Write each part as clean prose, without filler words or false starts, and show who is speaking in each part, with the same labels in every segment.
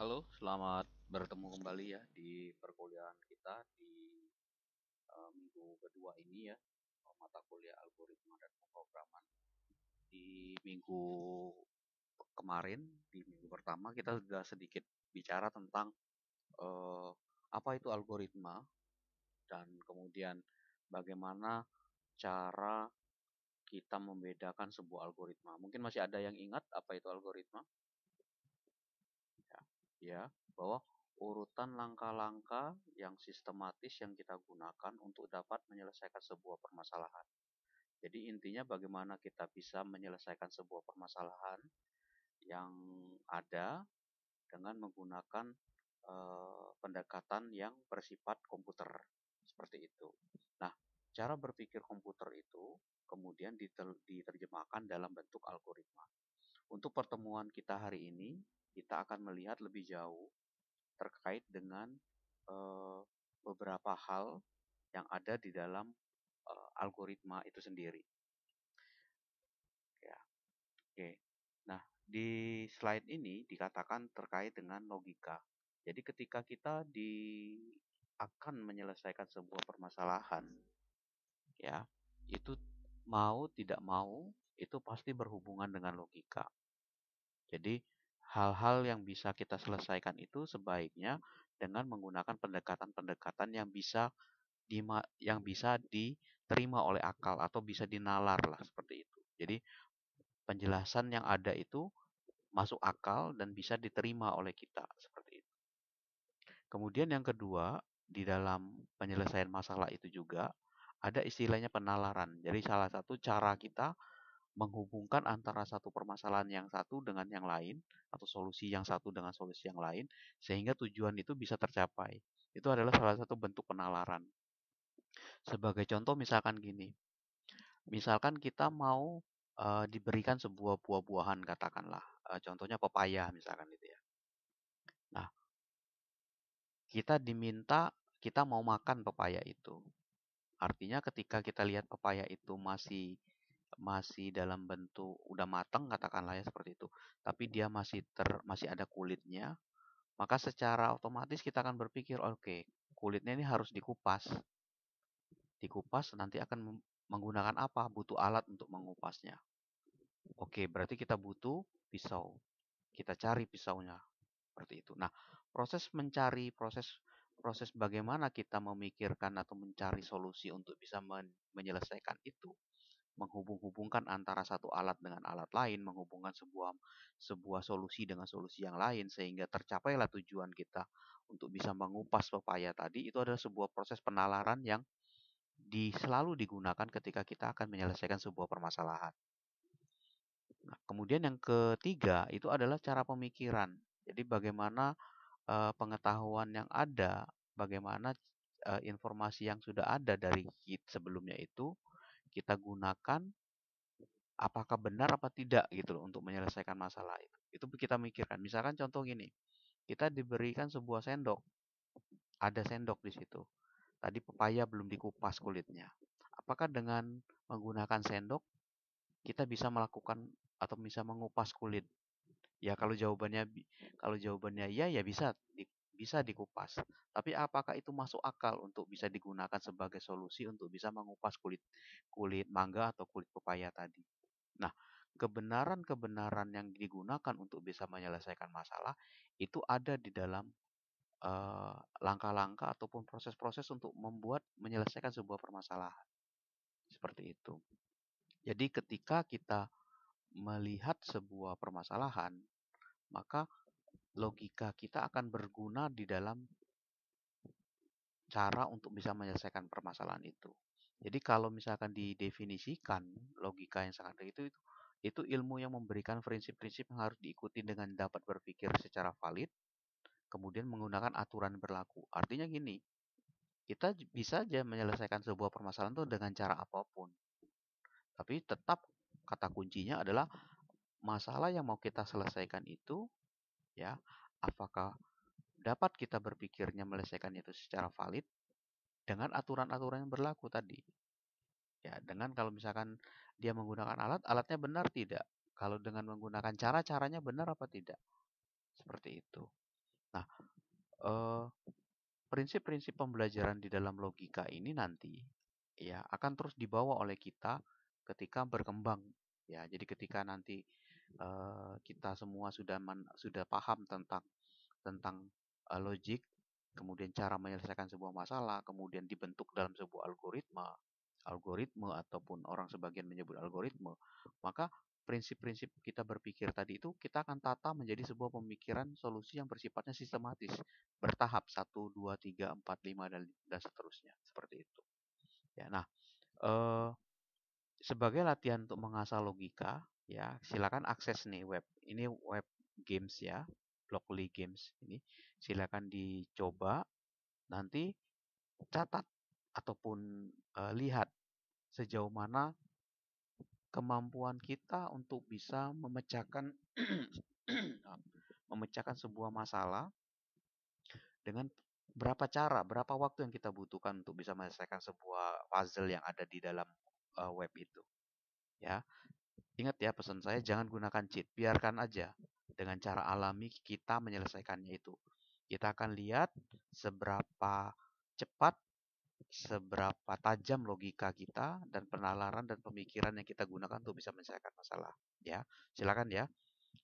Speaker 1: Halo, selamat bertemu kembali ya di perkuliahan kita di minggu kedua ini ya, mata kuliah algoritma dan pemrograman. Di minggu kemarin, di minggu pertama kita sudah sedikit bicara tentang eh, apa itu algoritma dan kemudian bagaimana cara kita membedakan sebuah algoritma. Mungkin masih ada yang ingat apa itu algoritma? Ya, ya, bahwa urutan langkah-langkah yang sistematis yang kita gunakan untuk dapat menyelesaikan sebuah permasalahan. Jadi intinya bagaimana kita bisa menyelesaikan sebuah permasalahan yang ada dengan menggunakan pendekatan yang bersifat komputer seperti itu. Nah, cara berpikir komputer itu kemudian diterjemahkan dalam bentuk algoritma. Untuk pertemuan kita hari ini, kita akan melihat lebih jauh terkait dengan eh, beberapa hal yang ada di dalam algoritma itu sendiri. Ya, oke. Nah, di slide ini dikatakan terkait dengan logika. Jadi ketika kita akan menyelesaikan sebuah permasalahan, ya, itu mau tidak mau itu pasti berhubungan dengan logika. Jadi hal-hal yang bisa kita selesaikan itu sebaiknya dengan menggunakan pendekatan-pendekatan yang bisa diterima oleh akal atau bisa dinalar lah seperti itu. Jadi penjelasan yang ada itu masuk akal dan bisa diterima oleh kita seperti itu. Kemudian yang kedua, di dalam penyelesaian masalah itu juga ada istilahnya penalaran. Jadi salah satu cara kita menghubungkan antara satu permasalahan yang satu dengan yang lain atau solusi yang satu dengan solusi yang lain sehingga tujuan itu bisa tercapai. Itu adalah salah satu bentuk penalaran. Sebagai contoh misalkan gini, misalkan kita mau diberikan sebuah buah-buahan katakanlah, contohnya pepaya misalkan gitu ya. Nah, kita mau makan pepaya itu. Artinya ketika kita lihat pepaya itu masih masih dalam bentuk udah matang katakanlah ya seperti itu, tapi dia masih ada kulitnya, maka secara otomatis kita akan berpikir, oke, kulitnya ini harus dikupas. Dikupas nanti akan menggunakan apa? Butuh alat untuk mengupasnya. Oke, berarti kita butuh pisau. Kita cari pisaunya. Seperti itu. Nah, proses proses bagaimana kita memikirkan atau mencari solusi untuk bisa menyelesaikan itu, menghubung-hubungkan antara satu alat dengan alat lain, menghubungkan sebuah solusi dengan solusi yang lain sehingga tercapailah tujuan kita untuk bisa mengupas pepaya tadi, itu adalah sebuah proses penalaran yang selalu digunakan ketika kita akan menyelesaikan sebuah permasalahan. Nah, kemudian yang ketiga itu adalah cara pemikiran. Jadi bagaimana pengetahuan yang ada, bagaimana informasi yang sudah ada dari sebelumnya itu kita gunakan apakah benar apa tidak gitu loh untuk menyelesaikan masalah itu. Itu kita mikirkan. Misalkan contoh gini, kita diberikan sebuah sendok, ada sendok di situ. Tadi pepaya belum dikupas kulitnya. Apakah dengan menggunakan sendok kita bisa melakukan atau bisa mengupas kulit? Ya kalau jawabannya ya ya bisa dikupas. Tapi apakah itu masuk akal untuk bisa digunakan sebagai solusi untuk bisa mengupas kulit kulit mangga atau kulit pepaya tadi? Nah, kebenaran-kebenaran yang digunakan untuk bisa menyelesaikan masalah itu ada di dalam langkah-langkah ataupun proses-proses untuk menyelesaikan sebuah permasalahan. Seperti itu. Jadi ketika kita melihat sebuah permasalahan, maka logika kita akan berguna di dalam cara untuk bisa menyelesaikan permasalahan itu. Jadi kalau misalkan didefinisikan logika yang sangat itu ilmu yang memberikan prinsip-prinsip yang harus diikuti dengan dapat berpikir secara valid, kemudian menggunakan aturan berlaku. Artinya gini, kita bisa aja menyelesaikan sebuah permasalahan itu dengan cara apapun. Tapi tetap kata kuncinya adalah masalah yang mau kita selesaikan itu ya, apakah dapat kita berpikirnya menyelesaikan itu secara valid dengan aturan-aturan yang berlaku tadi. Ya, dengan kalau misalkan dia menggunakan alat, alatnya benar tidak? Kalau dengan menggunakan cara-caranya benar apa tidak? Seperti itu. Nah, eh, prinsip-prinsip pembelajaran di dalam logika ini nanti ya akan terus dibawa oleh kita ketika berkembang ya. Jadi ketika nanti kita semua sudah paham tentang logik, kemudian cara menyelesaikan sebuah masalah, kemudian dibentuk dalam sebuah algoritme ataupun orang sebagian menyebut algoritme, maka prinsip-prinsip kita berpikir tadi itu kita akan tata menjadi sebuah pemikiran solusi yang bersifatnya sistematis, bertahap satu 2 3 4 5 dan seterusnya, seperti itu. Ya, nah, eh, sebagai latihan untuk mengasah logika, ya, silakan akses nih web. Ini web games ya, Blockly Games ini. Silakan dicoba, nanti catat ataupun lihat sejauh mana kemampuan kita untuk bisa memecahkan memecahkan sebuah masalah dengan berapa cara, berapa waktu yang kita butuhkan untuk bisa menyelesaikan sebuah puzzle yang ada di dalam web itu. Ya, ingat ya pesan saya, jangan gunakan cheat, biarkan aja dengan cara alami kita menyelesaikannya itu. Kita akan lihat seberapa cepat, seberapa tajam logika kita dan penalaran dan pemikiran yang kita gunakan untuk bisa menyelesaikan masalah. Ya, silakan ya.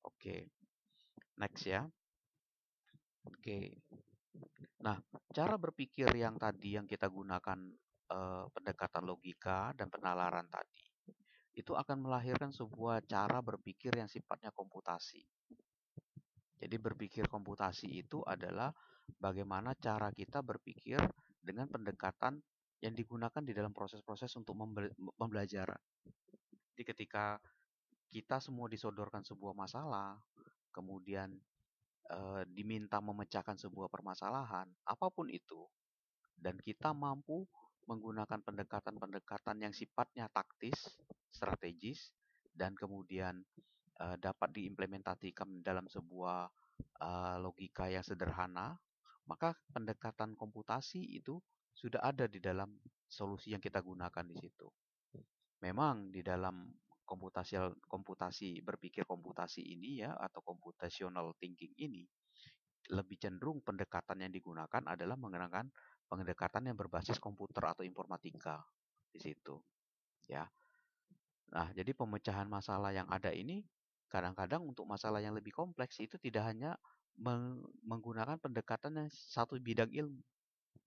Speaker 1: Oke, next ya. Oke. Nah, cara berpikir yang tadi yang kita gunakan pendekatan logika dan penalaran tadi itu akan melahirkan sebuah cara berpikir yang sifatnya komputasi. Jadi berpikir komputasi itu adalah bagaimana cara kita berpikir dengan pendekatan yang digunakan di dalam proses-proses untuk pembelajaran. Jadi ketika kita semua disodorkan sebuah masalah, kemudian diminta memecahkan sebuah permasalahan, apapun itu, dan kita mampu menggunakan pendekatan-pendekatan yang sifatnya taktis, strategis, dan kemudian dapat diimplementasikan dalam sebuah logika yang sederhana, maka pendekatan komputasi itu sudah ada di dalam solusi yang kita gunakan di situ. Memang di dalam komputasi berpikir komputasi ini ya, atau computational thinking ini, lebih cenderung pendekatan yang digunakan adalah menggunakan pendekatan yang berbasis komputer atau informatika di situ ya. Nah, jadi pemecahan masalah yang ada ini kadang-kadang untuk masalah yang lebih kompleks itu tidak hanya menggunakan pendekatan yang satu bidang ilmu.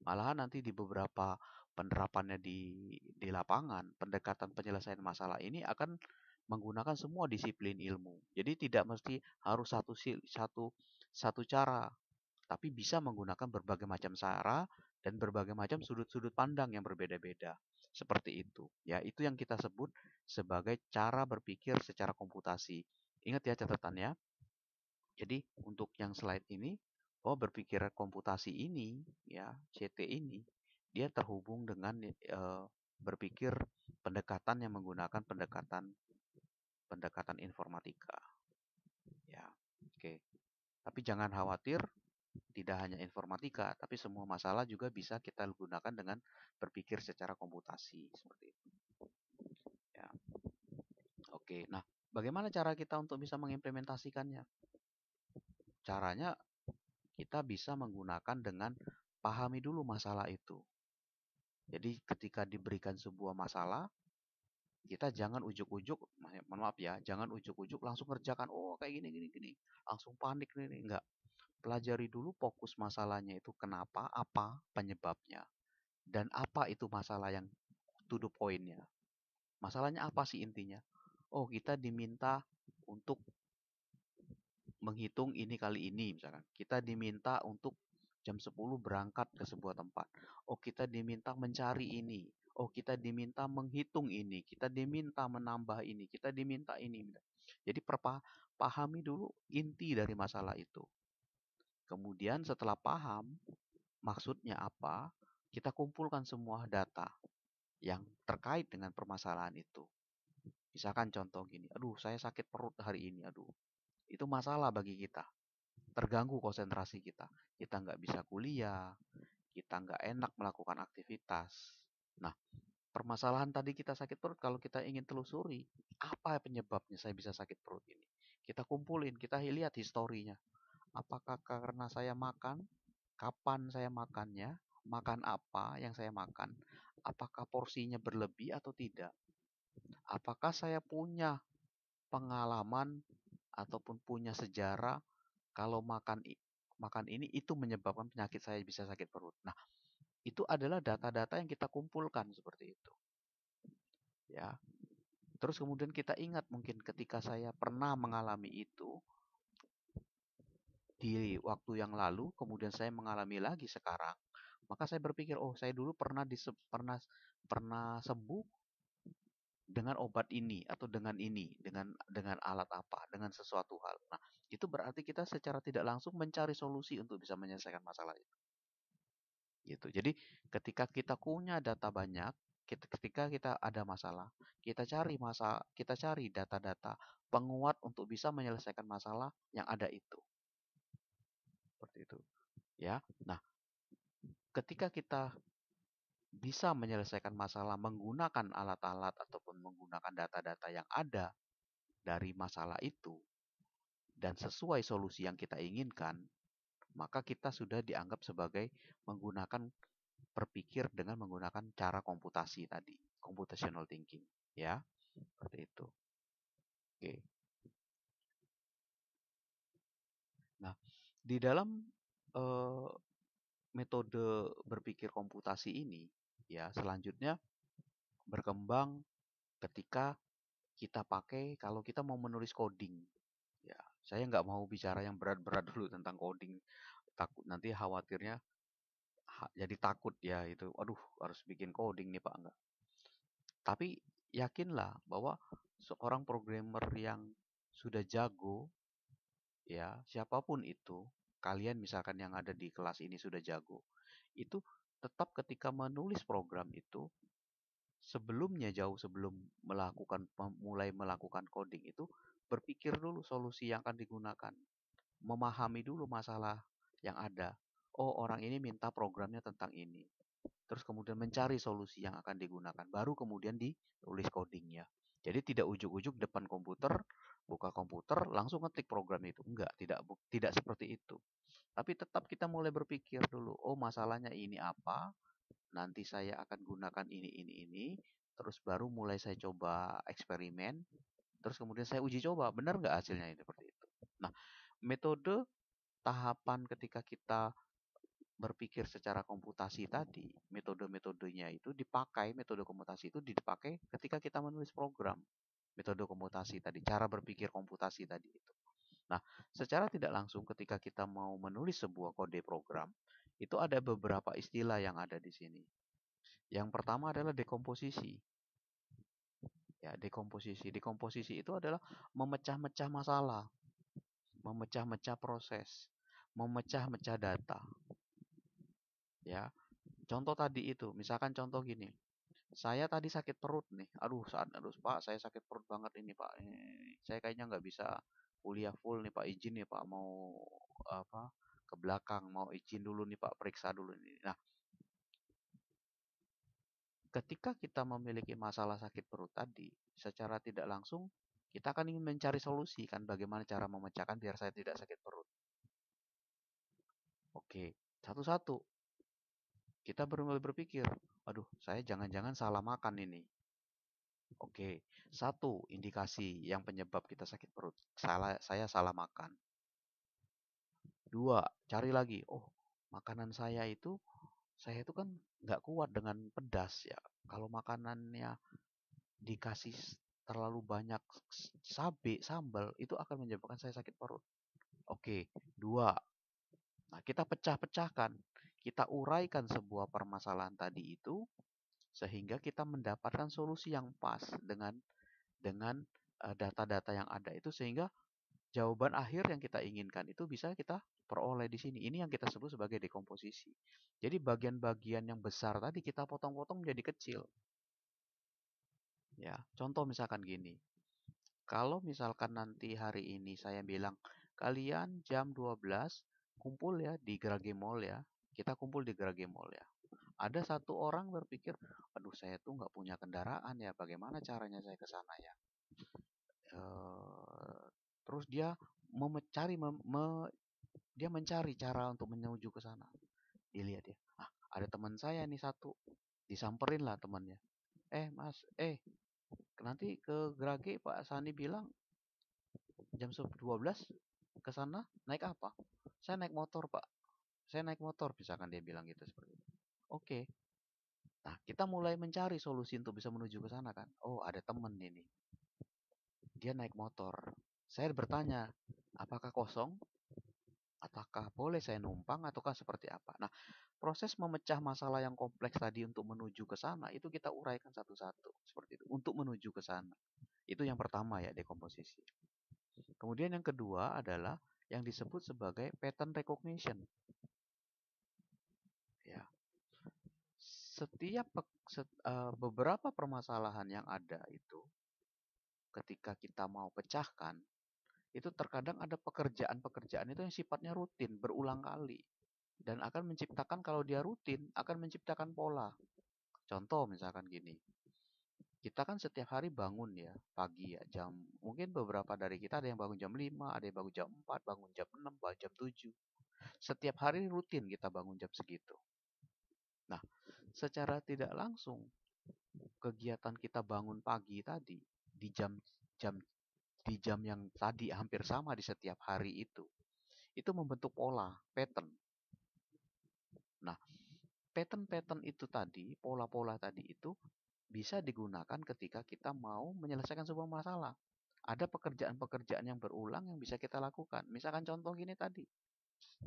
Speaker 1: Malahan nanti di beberapa penerapannya di lapangan, pendekatan penyelesaian masalah ini akan menggunakan semua disiplin ilmu. Jadi tidak mesti harus satu satu cara, tapi bisa menggunakan berbagai macam cara dan berbagai macam sudut-sudut pandang yang berbeda-beda. Seperti itu. Ya, itu yang kita sebut sebagai cara berpikir secara komputasi. Ingat ya catatannya. Jadi untuk yang slide ini, berpikir komputasi ini, ya CT ini, dia terhubung dengan berpikir pendekatan yang menggunakan pendekatan pendekatan informatika. Ya, oke. Tapi jangan khawatir, tidak hanya informatika, tapi semua masalah juga bisa kita gunakan dengan berpikir secara komputasi seperti itu. Ya, oke. Nah, bagaimana cara kita untuk bisa mengimplementasikannya? Caranya kita bisa menggunakan dengan pahami dulu masalah itu. Jadi ketika diberikan sebuah masalah, kita jangan ujuk-ujuk, mohon maaf ya, jangan ujuk-ujuk langsung kerjakan, oh kayak gini gini gini, langsung panik nih, enggak. Pelajari dulu fokus masalahnya itu kenapa, apa penyebabnya, dan apa itu masalah yang to the point-nya. Masalahnya apa sih intinya? Oh, kita diminta untuk menghitung ini kali ini misalkan. Kita diminta untuk jam 10 berangkat ke sebuah tempat. Oh, kita diminta mencari ini. Oh, kita diminta menghitung ini. Kita diminta menambah ini. Kita diminta ini. Jadi pahami dulu inti dari masalah itu. Kemudian setelah paham maksudnya apa, kita kumpulkan semua data yang terkait dengan permasalahan itu. Misalkan contoh gini, aduh saya sakit perut hari ini, aduh. Itu masalah bagi kita. Terganggu konsentrasi kita. Kita nggak bisa kuliah, kita nggak enak melakukan aktivitas. Nah, permasalahan tadi kita sakit perut, kalau kita ingin telusuri, apa penyebabnya saya bisa sakit perut ini? Kita kumpulin, kita lihat historinya. Apakah karena saya makan? Kapan saya makannya? Makan apa yang saya makan? Apakah porsinya berlebih atau tidak? Apakah saya punya pengalaman ataupun punya sejarah kalau makan ini itu menyebabkan penyakit saya bisa sakit perut. Nah, itu adalah data-data yang kita kumpulkan seperti itu. Ya. Terus kemudian kita ingat mungkin ketika saya pernah mengalami itu di waktu yang lalu, kemudian saya mengalami lagi sekarang, maka saya berpikir, oh saya dulu pernah sembuh dengan obat ini atau dengan ini, dengan alat apa, dengan sesuatu hal. Nah, itu berarti kita secara tidak langsung mencari solusi untuk bisa menyelesaikan masalah itu. Gitu. Jadi ketika kita punya data banyak, ketika kita ada masalah, kita cari data-data penguat untuk bisa menyelesaikan masalah yang ada itu. Seperti itu. Ya. Nah, ketika kita bisa menyelesaikan masalah menggunakan alat-alat ataupun menggunakan data-data yang ada dari masalah itu dan sesuai solusi yang kita inginkan, maka kita sudah dianggap sebagai menggunakan berpikir dengan menggunakan cara komputasi tadi, computational thinking, ya, seperti itu. Oke. Nah, di dalam eh, metode berpikir komputasi ini, ya, selanjutnya berkembang ketika kita pakai kalau kita mau menulis coding. Ya, saya nggak mau bicara yang berat-berat dulu tentang coding. Takut nanti khawatirnya jadi takut ya itu. Aduh, harus bikin coding nih Pak, enggak. Tapi yakinlah bahwa seorang programmer yang sudah jago, ya siapapun itu, kalian misalkan yang ada di kelas ini sudah jago, itu tetap ketika menulis program itu, sebelumnya jauh sebelum mulai melakukan coding itu, berpikir dulu solusi yang akan digunakan, memahami dulu masalah yang ada. Oh, orang ini minta programnya tentang ini. Terus kemudian mencari solusi yang akan digunakan, baru kemudian ditulis codingnya. Jadi tidak ujuk-ujuk depan komputer, buka komputer, langsung ngetik program itu. Enggak, tidak seperti itu. Tapi tetap kita mulai berpikir dulu, oh masalahnya ini apa, nanti saya akan gunakan ini, terus baru mulai saya coba eksperimen, terus kemudian saya uji coba, benar nggak hasilnya itu seperti itu. Nah, metode tahapan ketika kita berpikir secara komputasi tadi, metode-metodenya itu dipakai, metode komputasi itu dipakai ketika kita menulis program. Metode komputasi tadi, cara berpikir komputasi tadi itu. Nah, secara tidak langsung ketika kita mau menulis sebuah kode program, itu ada beberapa istilah yang ada di sini. Yang pertama adalah dekomposisi. Ya, dekomposisi. Dekomposisi itu adalah memecah-mecah masalah, memecah-mecah proses, memecah-mecah data. Ya, contoh tadi itu, misalkan contoh gini, saya tadi sakit perut nih, aduh Pak, saya sakit perut banget ini Pak, saya kayaknya nggak bisa kuliah full nih Pak, izin nih Pak, mau apa ke belakang, mau izin dulu nih Pak, periksa dulu nih. Nah, ketika kita memiliki masalah sakit perut tadi, secara tidak langsung kita akan ingin mencari solusi kan, bagaimana cara memecahkan biar saya tidak sakit perut. Oke, satu-satu kita mulai berpikir, aduh saya jangan-jangan salah makan ini. Oke, satu indikasi yang penyebab kita sakit perut, saya salah makan. Dua, cari lagi, oh makanan saya itu kan nggak kuat dengan pedas ya. Kalau makanannya dikasih terlalu banyak sambal, itu akan menyebabkan saya sakit perut. Oke, dua. Nah, kita pecah-pecahkan, kita uraikan sebuah permasalahan tadi itu sehingga kita mendapatkan solusi yang pas dengan data-data yang ada itu, sehingga jawaban akhir yang kita inginkan itu bisa kita peroleh di sini. Ini yang kita sebut sebagai dekomposisi. Jadi bagian-bagian yang besar tadi kita potong-potong menjadi kecil. Ya, contoh misalkan gini. Kalau misalkan nanti hari ini saya bilang kalian jam 12 kumpul ya di Grage Mall ya. Kita kumpul di Grage Mall ya. Ada satu orang berpikir, aduh saya tuh nggak punya kendaraan ya, bagaimana caranya saya ke sana ya? Terus dia dia mencari cara untuk menuju ke sana. Dilihat ya, ada teman saya nih satu, disamperin lah temannya. Mas, nanti ke Grage Pak Sani bilang jam 12 ke sana naik apa? Saya naik motor Pak. Saya naik motor, misalkan dia bilang gitu seperti itu. Oke. Nah, kita mulai mencari solusi untuk bisa menuju ke sana kan. Oh, ada temen ini. Dia naik motor. Saya bertanya, apakah kosong? Apakah boleh saya numpang ataukah seperti apa? Nah, proses memecah masalah yang kompleks tadi untuk menuju ke sana itu kita uraikan satu-satu seperti itu untuk menuju ke sana. Itu yang pertama ya, dekomposisi. Kemudian yang kedua adalah yang disebut sebagai pattern recognition. Ya, beberapa permasalahan yang ada itu ketika kita mau pecahkan itu terkadang ada pekerjaan-pekerjaan itu yang sifatnya rutin berulang kali dan akan menciptakan, kalau dia rutin akan menciptakan pola. Contoh misalkan gini, kita kan setiap hari bangun ya pagi ya, mungkin beberapa dari kita ada yang bangun jam 5, ada yang bangun jam 4, bangun jam 6, bangun jam 7. Setiap hari rutin kita bangun jam segitu. Nah, secara tidak langsung kegiatan kita bangun pagi tadi di jam yang tadi hampir sama di setiap hari itu membentuk pola, pattern. Nah, pattern-pattern itu tadi, pola-pola tadi itu bisa digunakan ketika kita mau menyelesaikan sebuah masalah. Ada pekerjaan-pekerjaan yang berulang yang bisa kita lakukan. Misalkan contoh gini tadi,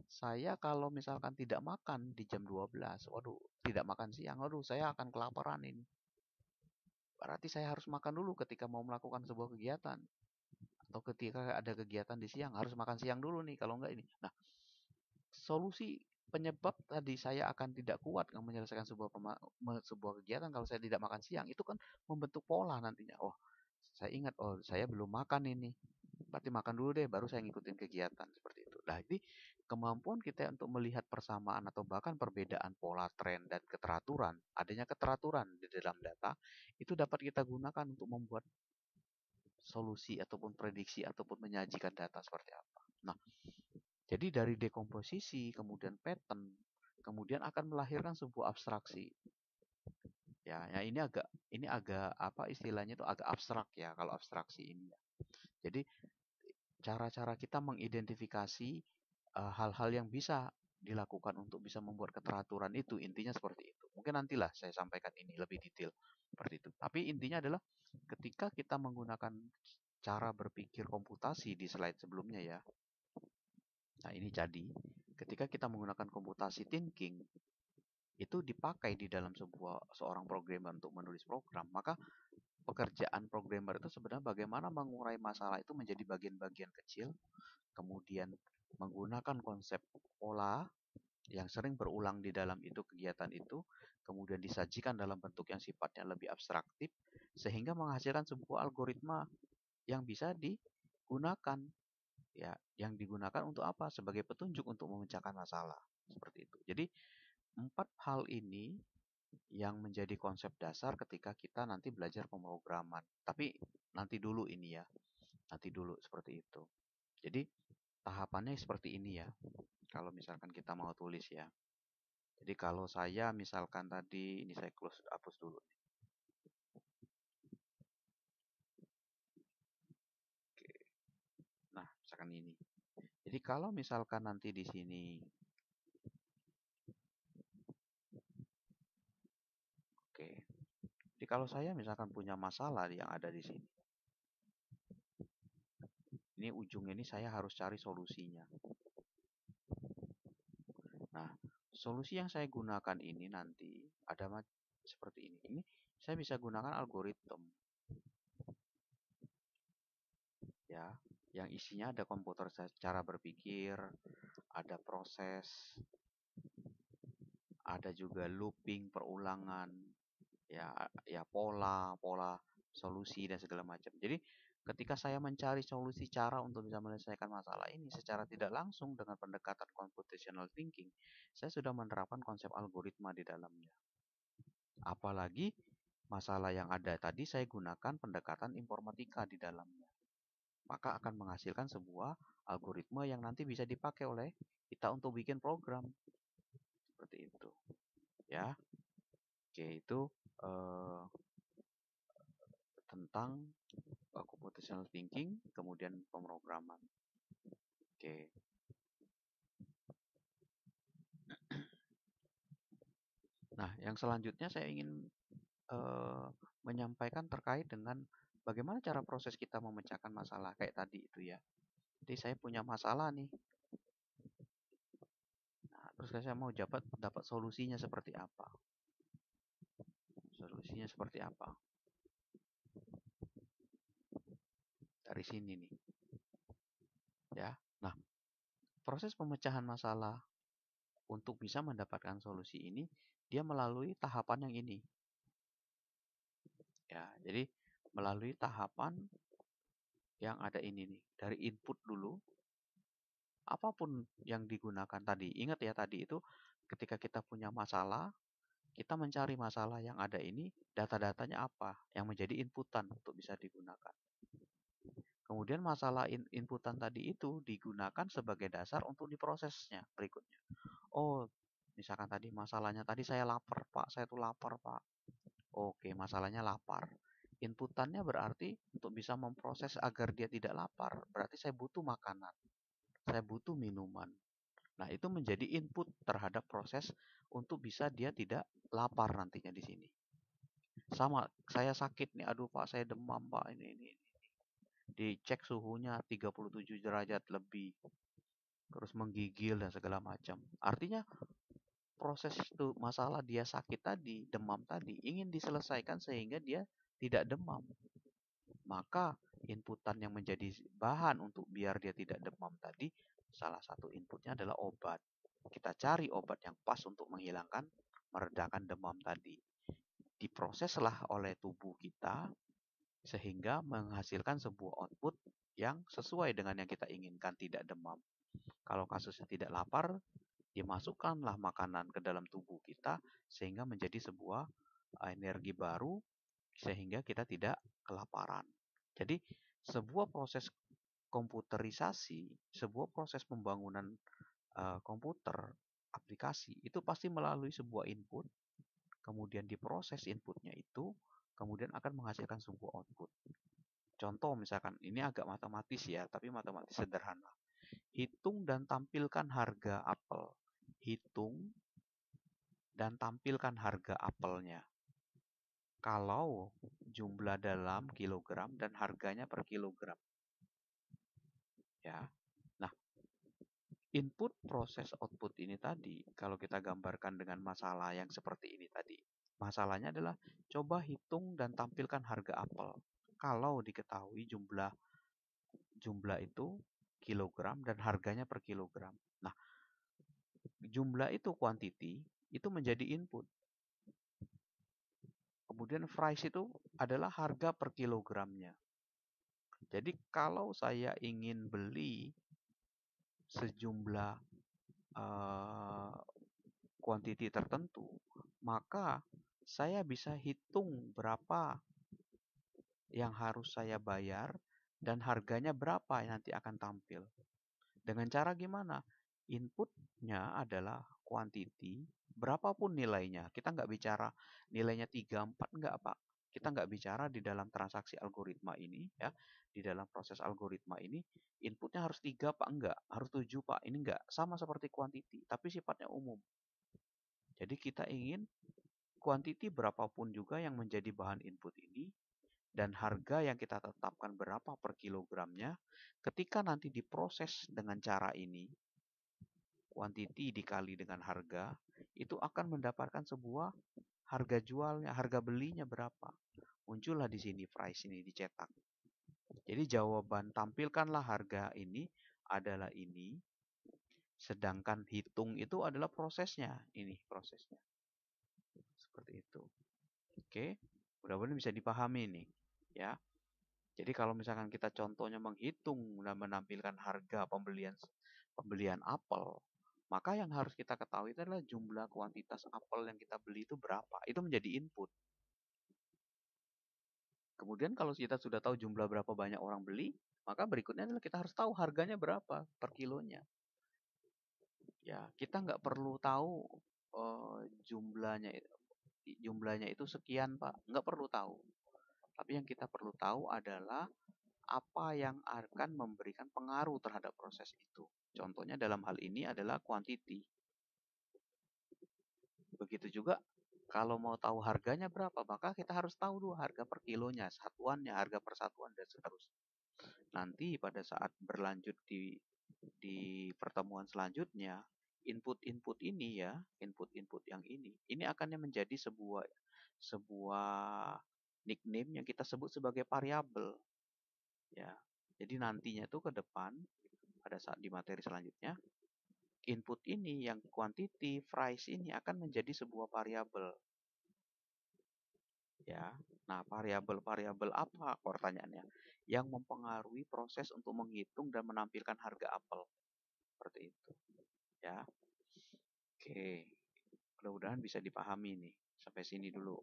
Speaker 1: saya kalau misalkan tidak makan di jam 12, waduh, tidak makan siang, waduh, saya akan kelaparan ini. Berarti saya harus makan dulu ketika mau melakukan sebuah kegiatan. Atau ketika ada kegiatan di siang, harus makan siang dulu nih, kalau enggak ini. Nah, solusi penyebab tadi saya akan tidak kuat menyelesaikan sebuah kegiatan kalau saya tidak makan siang, itu kan membentuk pola nantinya. Oh, saya ingat, oh saya belum makan ini. Berarti makan dulu deh, baru saya ngikutin kegiatan seperti itu. Nah, jadi kemampuan kita untuk melihat persamaan atau bahkan perbedaan pola tren dan keteraturan, adanya keteraturan di dalam data, itu dapat kita gunakan untuk membuat solusi ataupun prediksi ataupun menyajikan data seperti apa. Nah, jadi dari dekomposisi, kemudian pattern, kemudian akan melahirkan sebuah abstraksi. Ya, ini agak apa istilahnya itu agak abstrak ya kalau abstraksi ini ya. Jadi cara-cara kita mengidentifikasi hal-hal yang bisa dilakukan untuk bisa membuat keteraturan itu, intinya seperti itu. Mungkin nantilah saya sampaikan ini lebih detail seperti itu. Tapi intinya adalah ketika kita menggunakan cara berpikir komputasi di slide sebelumnya ya. Nah, ini jadi ketika kita menggunakan komputasi thinking itu dipakai di dalam seorang programmer untuk menulis program, maka pekerjaan programmer itu sebenarnya bagaimana mengurai masalah itu menjadi bagian-bagian kecil, kemudian menggunakan konsep pola yang sering berulang di dalam kegiatan itu, kemudian disajikan dalam bentuk yang sifatnya lebih abstraktif, sehingga menghasilkan sebuah algoritma yang bisa digunakan. Ya, yang digunakan untuk apa? Sebagai petunjuk untuk memecahkan masalah. Seperti itu. Jadi, 4 hal ini yang menjadi konsep dasar ketika kita nanti belajar pemrograman. Tapi nanti dulu ini ya. Nanti dulu seperti itu. Jadi, tahapannya seperti ini ya. Kalau misalkan kita mau tulis ya. Jadi kalau saya misalkan tadi, ini saya hapus dulu. Oke. Nah, misalkan ini. Jadi kalau misalkan nanti di sini, oke. Jadi kalau saya misalkan punya masalah yang ada di sini, ini ujungnya ini saya harus cari solusinya. Nah, solusi yang saya gunakan ini nanti ada seperti ini. Ini saya bisa gunakan algoritma ya, yang isinya ada komputer cara berpikir, ada proses, ada juga looping, perulangan, ya pola solusi dan segala macam. Jadi ketika saya mencari solusi cara untuk bisa menyelesaikan masalah ini secara tidak langsung dengan pendekatan computational thinking, saya sudah menerapkan konsep algoritma di dalamnya. Apalagi masalah yang ada tadi saya gunakan pendekatan informatika di dalamnya. maka akan menghasilkan sebuah algoritma yang nanti bisa dipakai oleh kita untuk bikin program. Seperti itu. Ya. Oke, itu tentang computational thinking, kemudian pemrograman. Oke. Nah, yang selanjutnya saya ingin menyampaikan terkait dengan bagaimana cara proses kita memecahkan masalah kayak tadi itu ya. Jadi saya punya masalah nih. Nah, terus saya mau dapat solusinya seperti apa? Solusinya seperti apa? Dari sini nih. Ya. Nah, proses pemecahan masalah untuk bisa mendapatkan solusi ini dia melalui tahapan yang ini. Ya, jadi melalui tahapan yang ada ini nih. Dari input dulu, apapun yang digunakan tadi. Ingat ya tadi itu ketika kita punya masalah, kita mencari masalah yang ada ini, data-datanya apa yang menjadi inputan untuk bisa digunakan. Kemudian masalah inputan tadi itu digunakan sebagai dasar untuk diprosesnya berikutnya. Oh, misalkan tadi masalahnya tadi saya lapar, Pak. Saya tuh lapar, Pak. Oke, masalahnya lapar. Inputannya berarti untuk bisa memproses agar dia tidak lapar, berarti saya butuh makanan, saya butuh minuman. Nah, itu menjadi input terhadap proses untuk bisa dia tidak lapar nantinya di sini. Sama, saya sakit nih, aduh Pak, saya demam Pak, ini. Dicek suhunya 37 derajat lebih, terus menggigil dan segala macam. Artinya proses itu masalah dia sakit tadi, demam tadi, ingin diselesaikan sehingga dia tidak demam. Maka inputan yang menjadi bahan untuk biar dia tidak demam tadi, salah satu inputnya adalah obat. Kita cari obat yang pas untuk menghilangkan, meredakan demam tadi. Diproseslah oleh tubuh kita sehingga menghasilkan sebuah output yang sesuai dengan yang kita inginkan, tidak demam. Kalau kasusnya tidak lapar, dimasukkanlah makanan ke dalam tubuh kita sehingga menjadi sebuah energi baru sehingga kita tidak kelaparan. Jadi sebuah proses komputerisasi, sebuah proses pembangunan komputer, aplikasi itu pasti melalui sebuah input, kemudian diproses inputnya itu, kemudian akan menghasilkan sebuah output. Contoh misalkan ini agak matematis ya, tapi matematis sederhana. Hitung dan tampilkan harga apel. Hitung dan tampilkan harga apelnya. Kalau jumlah dalam kilogram dan harganya per kilogram. Ya. Nah, input proses output ini tadi, kalau kita gambarkan dengan masalah yang seperti ini tadi. Masalahnya adalah coba hitung dan tampilkan harga apel. Kalau diketahui jumlah itu kilogram dan harganya per kilogram. Nah, jumlah itu quantity itu menjadi input. Kemudian price itu adalah harga per kilogramnya. Jadi kalau saya ingin beli sejumlah quantity tertentu, maka saya bisa hitung berapa yang harus saya bayar dan harganya berapa yang nanti akan tampil. Dengan cara gimana? Inputnya adalah quantity, berapapun nilainya. Kita nggak bicara nilainya 3, 4, nggak Pak. Kita nggak bicara di dalam transaksi algoritma ini, ya. Di dalam proses algoritma ini, inputnya harus 3 Pak, enggak. Harus 7 Pak, ini enggak. Sama seperti quantity, tapi sifatnya umum. Jadi kita ingin quantity berapapun juga yang menjadi bahan input ini, dan harga yang kita tetapkan berapa per kilogramnya, ketika nanti diproses dengan cara ini, quantity dikali dengan harga, itu akan mendapatkan sebuah harga jualnya, harga belinya berapa. Muncullah di sini price ini dicetak. Jadi jawaban tampilkanlah harga ini adalah ini, sedangkan hitung itu adalah prosesnya. Ini prosesnya. Seperti itu. Oke, mudah-mudahan bisa dipahami nih, ya. Jadi kalau misalkan kita contohnya menghitung dan menampilkan harga pembelian apel, maka yang harus kita ketahui itu adalah jumlah kuantitas apel yang kita beli itu berapa. Itu menjadi input. Kemudian kalau kita sudah tahu jumlah berapa banyak orang beli, Maka berikutnya adalah kita harus tahu harganya berapa per kilonya. Ya, kita nggak perlu tahu jumlahnya jumlahnya itu sekian, Pak. Nggak perlu tahu. Tapi yang kita perlu tahu adalah apa yang akan memberikan pengaruh terhadap proses itu. Contohnya dalam hal ini adalah quantity. Begitu juga kalau mau tahu harganya berapa, maka kita harus tahu dulu harga per kilonya, satuannya, harga per satuan, dan seterusnya. Nanti pada saat berlanjut di pertemuan selanjutnya, input-input ini ya, input-input yang ini akan menjadi sebuah nickname yang kita sebut sebagai variabel. Ya, jadi nantinya itu ke depan pada saat di materi selanjutnya, input ini yang quantity, price ini akan menjadi sebuah variabel. Ya, nah variabel-variabel apa pertanyaannya? Yang mempengaruhi proses untuk menghitung dan menampilkan harga apel. Seperti itu. Ya, oke. Mudah-mudahan bisa dipahami nih. Sampai sini dulu.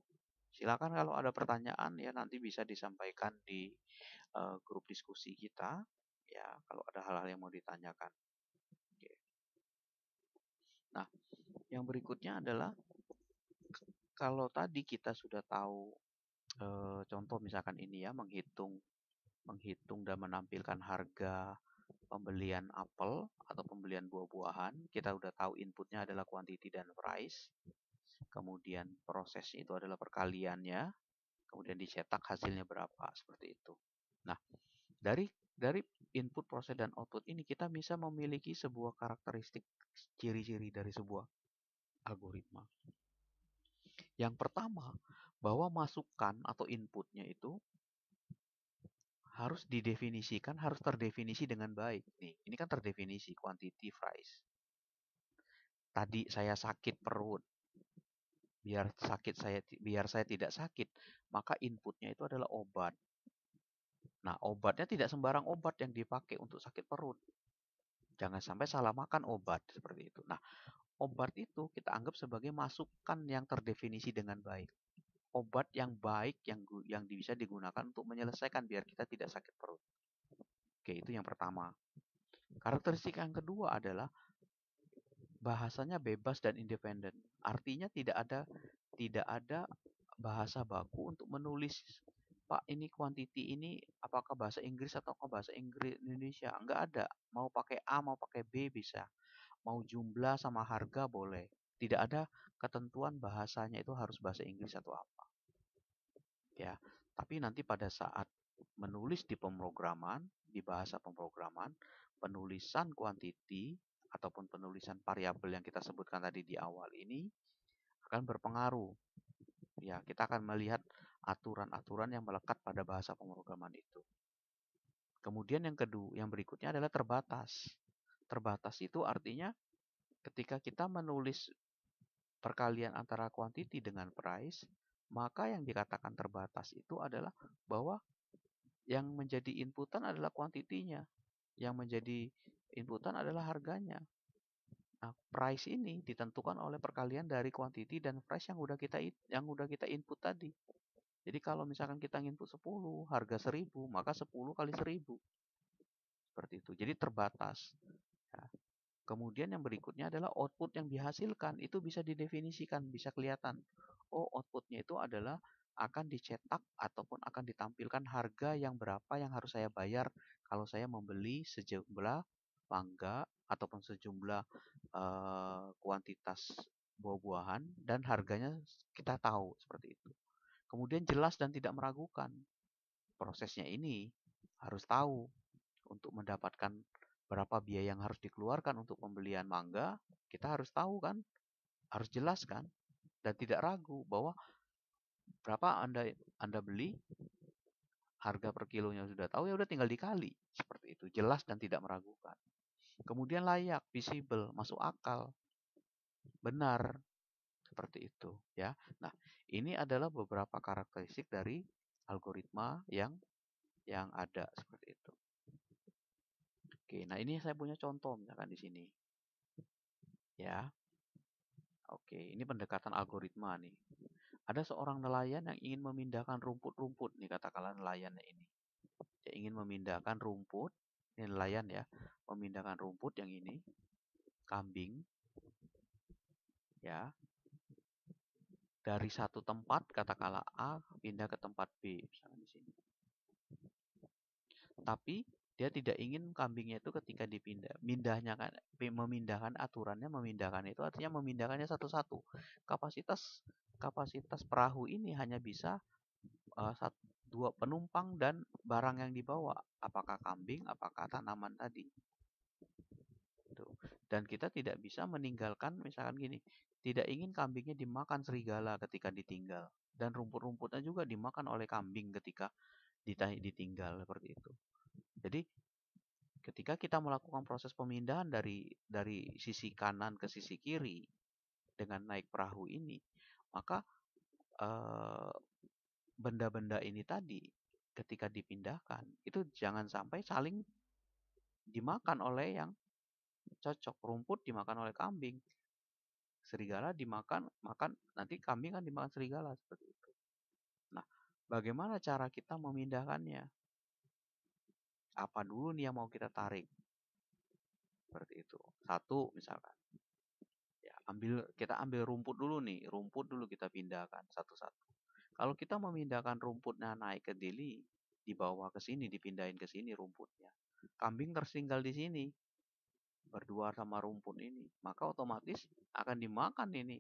Speaker 1: Silakan kalau ada pertanyaan ya nanti bisa disampaikan di grup diskusi kita. Ya, kalau ada hal-hal yang mau ditanyakan. Oke. Nah, yang berikutnya adalah kalau tadi kita sudah tahu contoh misalkan ini ya menghitung dan menampilkan harga pembelian apel atau pembelian buah-buahan, kita udah tahu inputnya adalah quantity dan price. Kemudian prosesnya itu adalah perkaliannya, kemudian dicetak hasilnya berapa, seperti itu. Nah, dari input, proses, dan output ini kita bisa memiliki sebuah karakteristik ciri-ciri dari sebuah algoritma. Yang pertama, bahwa masukan atau inputnya itu harus didefinisikan, harus terdefinisi dengan baik. Nih, ini kan terdefinisi quantity price. Tadi saya sakit perut, biar saya tidak sakit, maka inputnya itu adalah obat. Nah, obatnya tidak sembarang obat yang dipakai untuk sakit perut. Jangan sampai salah makan obat seperti itu. Nah, obat itu kita anggap sebagai masukan yang terdefinisi dengan baik. Obat yang baik yang bisa digunakan untuk menyelesaikan biar kita tidak sakit perut. Oke, itu yang pertama. Karakteristik yang kedua adalah bahasanya bebas dan independen. Artinya tidak ada bahasa baku untuk menulis, Pak, ini quantity ini apakah bahasa Inggris atau bahasa Inggris Indonesia? Enggak ada. Mau pakai A, mau pakai B bisa. Mau jumlah sama harga boleh. Tidak ada ketentuan bahasanya itu harus bahasa Inggris atau apa. Ya, tapi nanti pada saat menulis di pemrograman, di bahasa pemrograman, penulisan quantity ataupun penulisan variabel yang kita sebutkan tadi di awal ini akan berpengaruh. Ya, kita akan melihat aturan-aturan yang melekat pada bahasa pemrograman itu. Kemudian yang berikutnya adalah terbatas. Terbatas itu artinya ketika kita menulis perkalian antara quantity dengan price, maka yang dikatakan terbatas itu adalah bahwa yang menjadi inputan adalah kuantitinya, yang menjadi inputan adalah harganya. Nah, price ini ditentukan oleh perkalian dari quantity dan price yang udah kita input tadi. Jadi kalau misalkan kita input 10, harga 1000, maka 10 kali 1000. Seperti itu. Jadi terbatas. Ya. Kemudian yang berikutnya adalah output yang dihasilkan. Itu bisa didefinisikan, bisa kelihatan. Oh, outputnya itu adalah akan dicetak ataupun akan ditampilkan harga yang berapa yang harus saya bayar kalau saya membeli sejumlah mangga ataupun sejumlah kuantitas buah-buahan dan harganya kita tahu seperti itu. Kemudian jelas dan tidak meragukan. Prosesnya ini harus tahu untuk mendapatkan berapa biaya yang harus dikeluarkan untuk pembelian mangga, kita harus tahu kan, harus jelas kan, dan tidak ragu bahwa berapa Anda beli, harga per kilonya sudah tahu, ya udah tinggal dikali. Seperti itu, jelas dan tidak meragukan. Kemudian layak, visible, masuk akal, benar, seperti itu ya. Nah, ini adalah beberapa karakteristik dari algoritma yang ada seperti itu. Oke, nah ini saya punya contoh misalkan di sini. Ya. Oke, ini pendekatan algoritma nih. Ada seorang nelayan yang ingin memindahkan rumput-rumput nih katakanlah nelayannya ini. Dia ingin memindahkan rumput, ini nelayan ya, memindahkan rumput yang ini, kambing, ya, dari satu tempat, katakanlah A, pindah ke tempat B, misalnya di sini. Tapi dia tidak ingin kambingnya itu ketika dipindah, memindahkan aturannya, memindahkan itu artinya memindahkannya satu-satu. Kapasitas perahu ini hanya bisa dua penumpang dan barang yang dibawa. Apakah kambing, apakah tanaman tadi. Dan kita tidak bisa meninggalkan, misalkan gini, tidak ingin kambingnya dimakan serigala ketika ditinggal. Dan rumput-rumputnya juga dimakan oleh kambing ketika ditinggal, seperti itu. Jadi ketika kita melakukan proses pemindahan dari sisi kanan ke sisi kiri dengan naik perahu ini, maka benda-benda ini tadi ketika dipindahkan itu jangan sampai saling dimakan oleh yang cocok. Rumput dimakan oleh kambing, serigala dimakan nanti kambing kan dimakan serigala, seperti itu. Nah, bagaimana cara kita memindahkannya? Apa dulu nih yang mau kita tarik? Seperti itu. Satu misalkan. Ya, kita ambil rumput dulu nih, rumput dulu kita pindahkan satu-satu. Kalau kita memindahkan rumputnya naik ke dili, dibawa ke sini, dipindahin ke sini rumputnya. Kambing tertinggal di sini, berdua sama rumput ini, maka otomatis akan dimakan ini.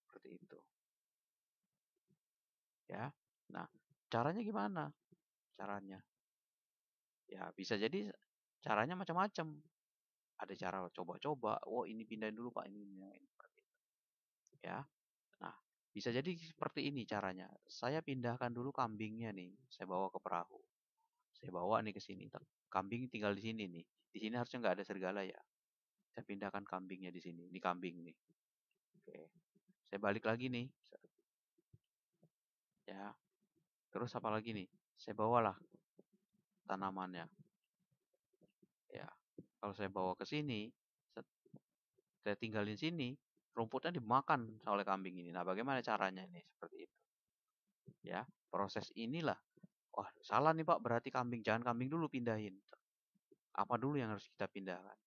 Speaker 1: Seperti itu. Ya. Nah, caranya gimana? Caranya. Ya, bisa jadi caranya macam-macam. Ada cara coba-coba, oh ini pindahin dulu Pak, ini. Ya. Nah, bisa jadi seperti ini caranya. Saya pindahkan dulu kambingnya nih, saya bawa ke perahu. Saya bawa nih ke sini. Kambing tinggal di sini nih. Di sini harusnya nggak ada serigala ya. Saya pindahkan kambingnya di sini. Ini kambing nih. Oke. Saya balik lagi nih. Ya. Terus apa lagi nih? Saya bawalah tanamannya. Ya. Kalau saya bawa ke sini, saya tinggalin sini, rumputnya dimakan oleh kambing ini. Nah, bagaimana caranya ini? Seperti itu. Ya, proses inilah. Wah, salah nih Pak, berarti kambing. Jangan kambing dulu pindahin. Apa dulu yang harus kita pindahkan?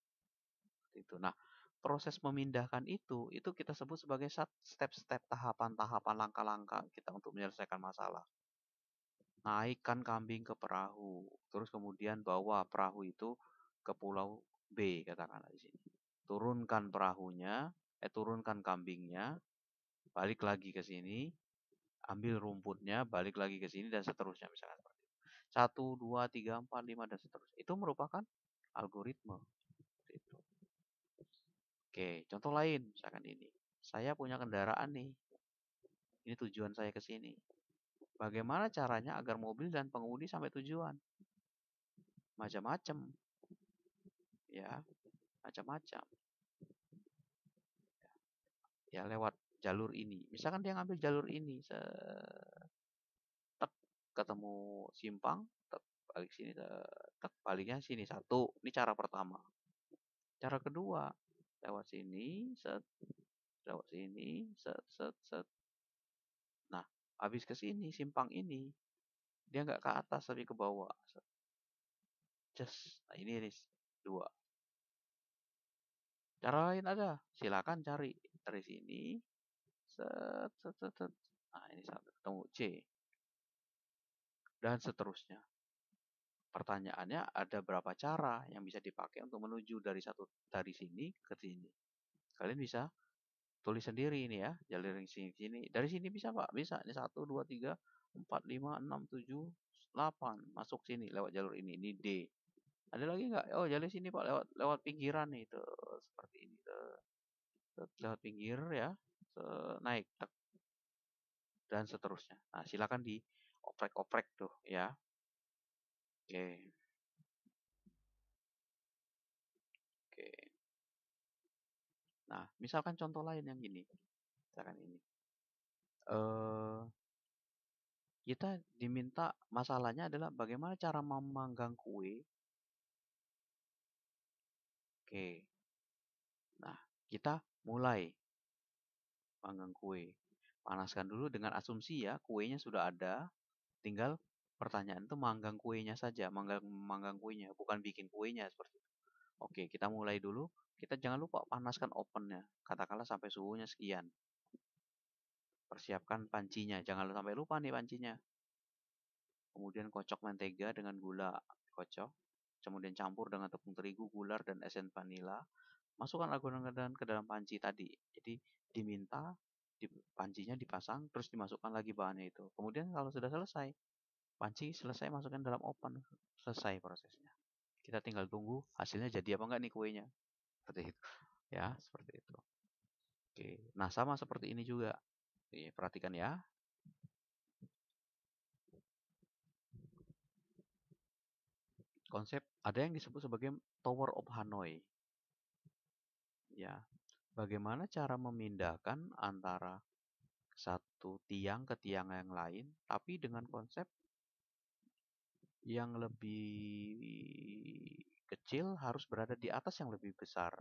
Speaker 1: Itu. Nah, proses memindahkan itu kita sebut sebagai step-step, tahapan-tahapan, langkah-langkah kita untuk menyelesaikan masalah. Naikkan kambing ke perahu, terus kemudian bawa perahu itu ke pulau B, katakanlah di sini. Turunkan perahunya, turunkan kambingnya, balik lagi ke sini, ambil rumputnya, balik lagi ke sini dan seterusnya, misalkan seperti itu. 1, 2, 3, 4, 5 dan seterusnya. Itu merupakan algoritma. Itu. Oke, contoh lain misalkan ini. Saya punya kendaraan nih. Ini tujuan saya ke sini. Bagaimana caranya agar mobil dan pengemudi sampai tujuan? Macam-macam. Ya, macam-macam. Ya, lewat jalur ini. Misalkan dia ngambil jalur ini, tek, ketemu simpang, tek, balik sini, tek, baliknya sini. Satu, ini cara pertama. Cara kedua, lewat sini, set, lewat sini, set, set, set. Nah, habis ke sini, simpang ini, dia nggak ke atas tapi ke bawah. Just, nah ini nih, dua. Cara lain ada, silakan cari dari sini, set, set, set, set. Nah ini sampai ketemu C dan seterusnya. Pertanyaannya ada berapa cara yang bisa dipakai untuk menuju dari sini ke sini. Kalian bisa tulis sendiri ini ya, jalur yang sini. Dari sini bisa Pak, bisa. Ini 1, 2, 3, 4, 5, 6, 7, 8. Masuk sini lewat jalur ini. Ini D. Ada lagi nggak? Oh, jalur sini Pak, lewat pinggiran nih, tuh seperti ini. Lewat pinggir ya, naik dan seterusnya. Nah, silakan dioprek-oprek tuh ya. Oke. Oke. Nah, misalkan contoh lain yang gini. Misalkan ini. Kita diminta, masalahnya adalah bagaimana cara memanggang kue. Oke. Nah, kita mulai panggang kue. Panaskan dulu dengan asumsi ya, kuenya sudah ada, tinggal pertanyaan itu manggang kuenya saja, manggang kuenya, bukan bikin kuenya seperti itu. Oke, kita mulai dulu. Kita jangan lupa panaskan ovennya, katakanlah sampai suhunya sekian. Persiapkan pancinya, jangan sampai lupa nih pancinya. Kemudian kocok mentega dengan gula, kocok. Kemudian campur dengan tepung terigu, gula, dan esen vanila. Masukkan adonan ke dalam panci tadi. Jadi diminta pancinya dipasang, terus dimasukkan lagi bahannya itu. Kemudian kalau sudah selesai, panci selesai, masukkan dalam oven. Selesai prosesnya. Kita tinggal tunggu hasilnya jadi apa enggak nih kuenya. Seperti itu. Ya, seperti itu. Oke. Nah, sama seperti ini juga. Oke, perhatikan ya. Konsep ada yang disebut sebagai Tower of Hanoi. Ya, bagaimana cara memindahkan antara satu tiang ke tiang yang lain, tapi dengan konsep yang lebih kecil harus berada di atas yang lebih besar.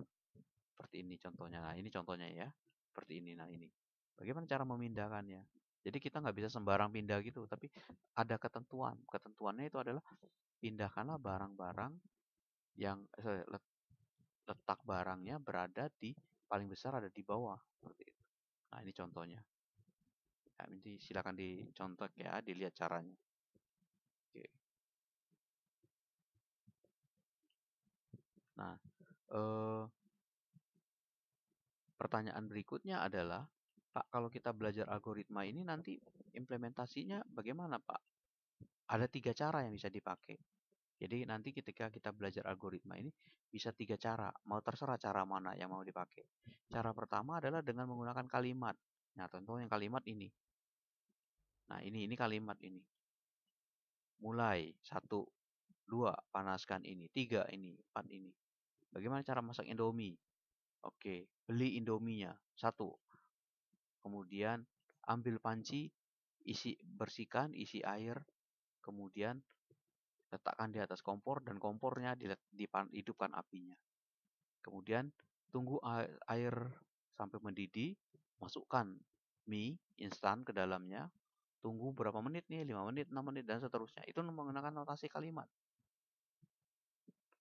Speaker 1: Seperti ini contohnya. Nah, ini contohnya ya. Seperti ini. Nah, ini. Bagaimana cara memindahkannya? Jadi kita nggak bisa sembarang pindah gitu, tapi ada ketentuan. Ketentuannya itu adalah pindahkanlah barang-barang yang letak barangnya berada di paling besar ada di bawah. Seperti itu. Nah, ini contohnya. Nah, ini silakan dicontoh ya, dilihat caranya. Oke. Nah, pertanyaan berikutnya adalah, Pak, kalau kita belajar algoritma ini nanti implementasinya bagaimana, Pak? Ada 3 cara yang bisa dipakai. Jadi nanti ketika kita belajar algoritma ini bisa 3 cara, mau terserah cara mana yang mau dipakai. Cara pertama adalah dengan menggunakan kalimat. Nah, contoh yang kalimat ini. Nah, ini kalimat ini. Mulai 1, 2, panaskan ini, 3 ini, 4 ini. Bagaimana cara masak Indomie? Oke, beli Indominya 1. Kemudian ambil panci, bersihkan, isi air, kemudian letakkan di atas kompor dan kompornya hidupkan apinya. Kemudian tunggu air sampai mendidih, masukkan mie instan ke dalamnya, tunggu berapa menit nih, 5 menit, 6 menit, dan seterusnya. Itu menggunakan notasi kalimat.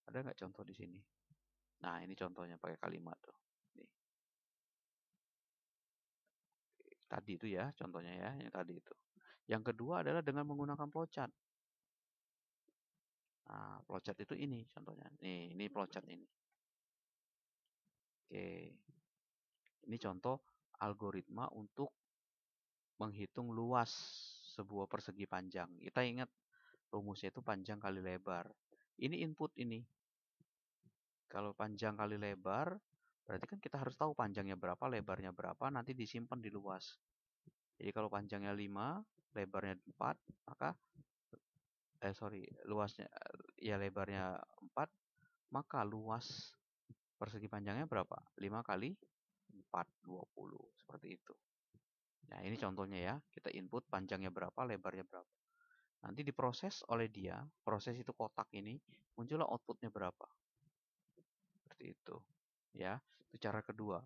Speaker 1: Ada nggak contoh di sini? Nah, ini contohnya pakai kalimat tuh. Nih. Tadi itu ya, contohnya ya, yang tadi itu. Yang kedua adalah dengan menggunakan flowchart. Nah, flowchart itu ini contohnya. Nih, ini flowchart ini. Oke. Ini contoh algoritma untuk menghitung luas sebuah persegi panjang. Kita ingat rumusnya itu panjang kali lebar. Ini input ini. Kalau panjang kali lebar, berarti kan kita harus tahu panjangnya berapa, lebarnya berapa, nanti disimpan di luas. Jadi kalau panjangnya 5, lebarnya 4, maka luasnya ya lebarnya 4, maka luas persegi panjangnya berapa? 5 kali 4, 20. Seperti itu. Nah, ini contohnya ya. Kita input panjangnya berapa, lebarnya berapa. Nanti diproses oleh dia, proses itu kotak ini, muncullah outputnya berapa. Seperti itu. Ya, itu cara kedua.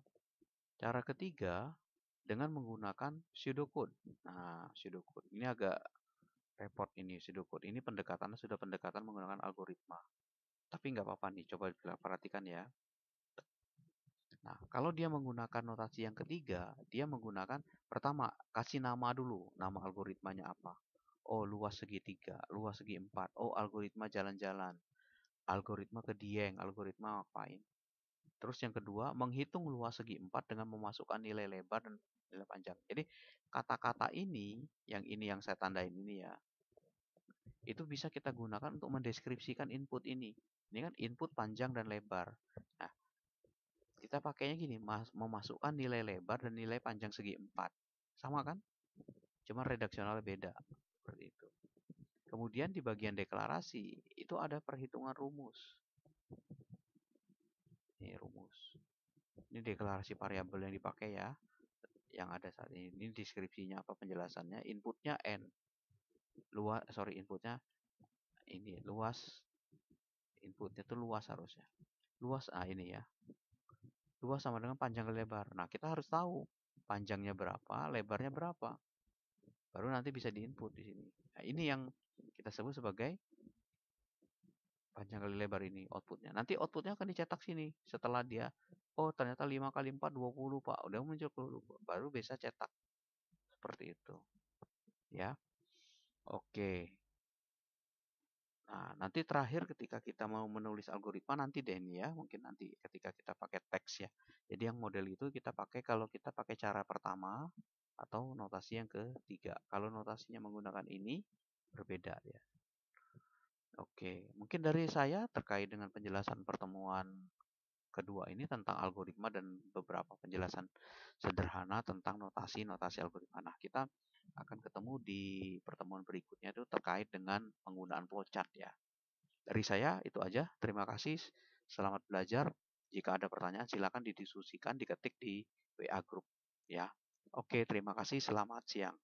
Speaker 1: Cara ketiga, dengan menggunakan pseudocode. Nah, pseudocode. Ini agak repot ini pseudocode. Ini pendekatannya sudah pendekatan menggunakan algoritma. Tapi nggak apa-apa nih, coba perhatikan ya. Nah, kalau dia menggunakan notasi yang ketiga, dia menggunakan pertama, kasih nama dulu, nama algoritmanya apa. Oh, luas segitiga, luas segi 4. Oh, algoritma jalan-jalan, algoritma ke Dieng, algoritma ngapain. Terus yang kedua, menghitung luas segi 4 dengan memasukkan nilai lebar dan nilai panjang. Jadi, kata-kata ini yang saya tandain ini ya, itu bisa kita gunakan untuk mendeskripsikan input ini. Ini kan input panjang dan lebar. Nah, kita pakainya gini, memasukkan nilai lebar dan nilai panjang segi 4. Sama kan? Cuma redaksionalnya beda. Seperti itu. Kemudian di bagian deklarasi, itu ada perhitungan rumus. Ini rumus. Ini deklarasi variabel yang dipakai ya. Yang ada saat ini. Ini deskripsinya apa, penjelasannya. Inputnya N. Inputnya ini. Luas. Inputnya itu luas harusnya. Luas, ini ya. Luas sama dengan panjang kali lebar. Nah, kita harus tahu panjangnya berapa, lebarnya berapa. Baru nanti bisa diinput di sini. Nah, ini yang Kita sebut sebagai panjang kali lebar ini outputnya. Nanti outputnya akan dicetak sini. Setelah dia, oh ternyata 5 kali 4, 20 Pak. Udah muncul baru bisa cetak. Seperti itu. Ya. Oke. Nah, nanti terakhir ketika kita mau menulis algoritma nanti deh ini ya, mungkin nanti ketika kita pakai teks ya. Jadi yang model itu kita pakai kalau kita pakai cara pertama atau notasi yang ketiga. Kalau notasinya menggunakan ini berbeda ya. Oke, mungkin dari saya terkait dengan penjelasan pertemuan kedua ini tentang algoritma dan beberapa penjelasan sederhana tentang notasi-notasi algoritma. Nah, kita akan ketemu di pertemuan berikutnya itu terkait dengan penggunaan flowchart ya. Dari saya itu aja. Terima kasih. Selamat belajar. Jika ada pertanyaan silakan didiskusikan, diketik di WA group ya. Oke, terima kasih. Selamat siang.